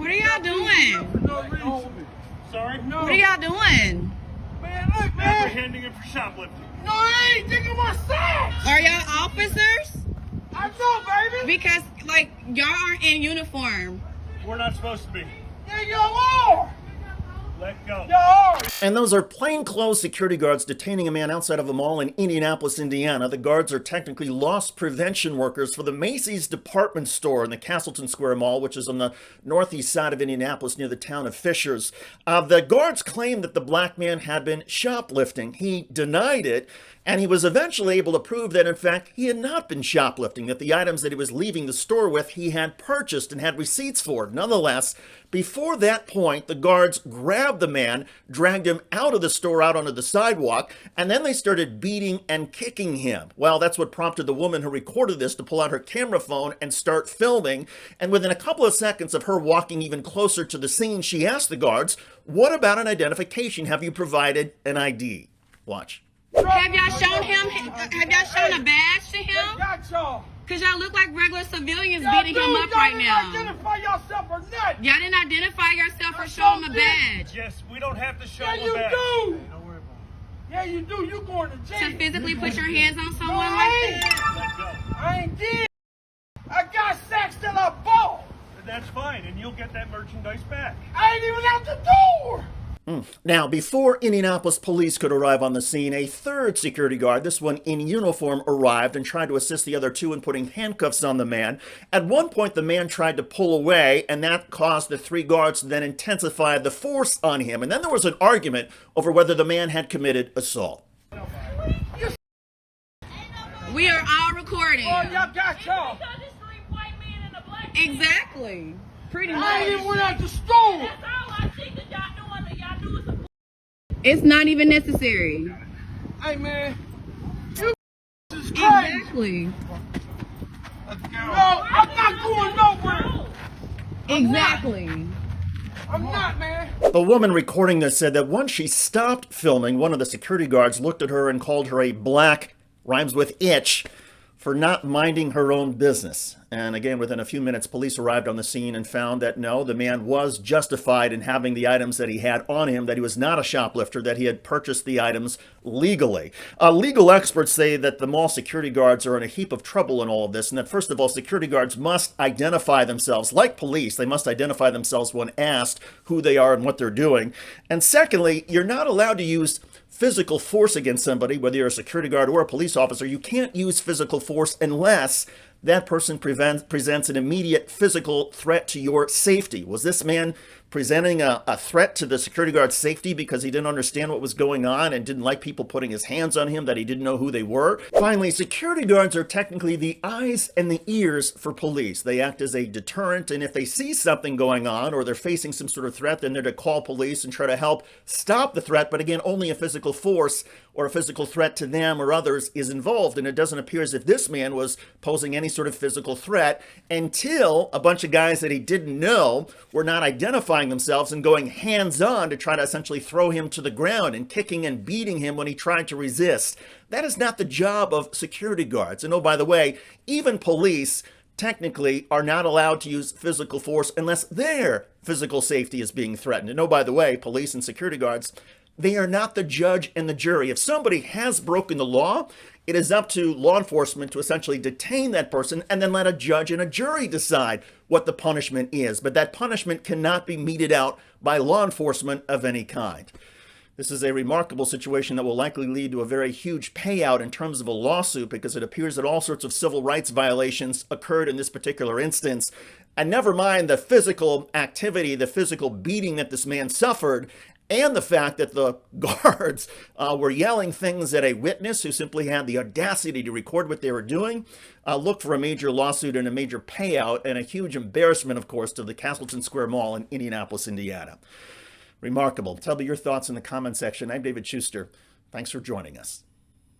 What are y'all doing? No reason. Sorry? No. What are y'all doing? Man, look, man. Apprehending him for shoplifting. No, I ain't taking my sacks. Are y'all officers? I know, baby. Because, like, y'all aren't in uniform. We're not supposed to be. Yeah, y'all are. Let go. Y'all are. And those are plainclothes security guards detaining a man outside of a mall in Indianapolis, Indiana. The guards are technically loss prevention workers for the Macy's department store in the Castleton Square Mall, which is on the northeast side of Indianapolis near the town of Fishers. The guards claimed that the black man had been shoplifting. He denied it, and he was eventually able to prove that, in fact, he had not been shoplifting, that the items that he was leaving the store with he had purchased and had receipts for. Nonetheless, before that point, the guards grabbed the man, dragged him out of the store, out onto the sidewalk, and then they started beating and kicking him. Well, that's what prompted the woman who recorded this to pull out her camera phone and start filming. And within a couple of seconds of her walking even closer to the scene, she asked the guards, "What about an identification? Have you provided an ID?" Watch. Have y'all shown him? Have y'all shown a badge to him? Got y'all. Because y'all look like regular civilians Y'all beating him up y'all right didn't now. identify yourself or nothing. Y'all didn't identify yourself or show him a badge. Yes, we don't have to show Yeah, him you a badge. do. Yeah, you do. You going to jail. To physically put your hands on No, someone I like ain't. that? Let go. I ain't did. I got sacks that I bought. That's fine, and you'll get that merchandise back. I ain't even out the door. Now, before Indianapolis police could arrive on the scene, a third security guard, this one in uniform, arrived and tried to assist the other two in putting handcuffs on the man. At one point, the man tried to pull away, and that caused the three guards to then intensify the force on him. And then there was an argument over whether the man had committed assault. We are all recording. Oh, y'all got y'all. Exactly. Pretty I ain't even much. went out the store. It's not even necessary. Hey, man. You is crazy. Exactly. No, I'm not going nowhere. Exactly. I'm not, man. The woman recording this said that once she stopped filming, one of the security guards looked at her and called her a black, rhymes with itch, for not minding her own business. And again, within a few minutes, police arrived on the scene and found that no, the man was justified in having the items that he had on him, that he was not a shoplifter, that he had purchased the items legally. Legal experts say that the mall security guards are in a heap of trouble in all of this, and that first of all, security guards must identify themselves. Like police, they must identify themselves when asked who they are and what they're doing. And secondly, you're not allowed to use physical force against somebody, whether you're a security guard or a police officer. You can't use physical force unless that person presents an immediate physical threat to your safety. Was this man presenting a threat to the security guard's safety because he didn't understand what was going on and didn't like people putting his hands on him, that he didn't know who they were? Finally, security guards are technically the eyes and the ears for police. They act as a deterrent, and if they see something going on or they're facing some sort of threat, then they're to call police and try to help stop the threat. But again, only a physical force or a physical threat to them or others is involved. And it doesn't appear as if this man was posing any sort of physical threat until a bunch of guys that he didn't know were not identifying themselves and going hands-on to try to essentially throw him to the ground and kicking and beating him when he tried to resist. That is not the job of security guards. And oh, by the way, even police technically are not allowed to use physical force unless their physical safety is being threatened. And oh, by the way, police and security guards, they are not the judge and the jury. If somebody has broken the law, it is up to law enforcement to essentially detain that person and then let a judge and a jury decide what the punishment is. But that punishment cannot be meted out by law enforcement of any kind. This is a remarkable situation that will likely lead to a very huge payout in terms of a lawsuit, because it appears that all sorts of civil rights violations occurred in this particular instance. And never mind the physical activity, the physical beating that this man suffered, and the fact that the guards were yelling things at a witness who simply had the audacity to record what they were doing. Look for a major lawsuit and a major payout, and a huge embarrassment, of course, to the Castleton Square Mall in Indianapolis, Indiana. Remarkable. Tell me your thoughts in the comment section. I'm David Shuster. Thanks for joining us.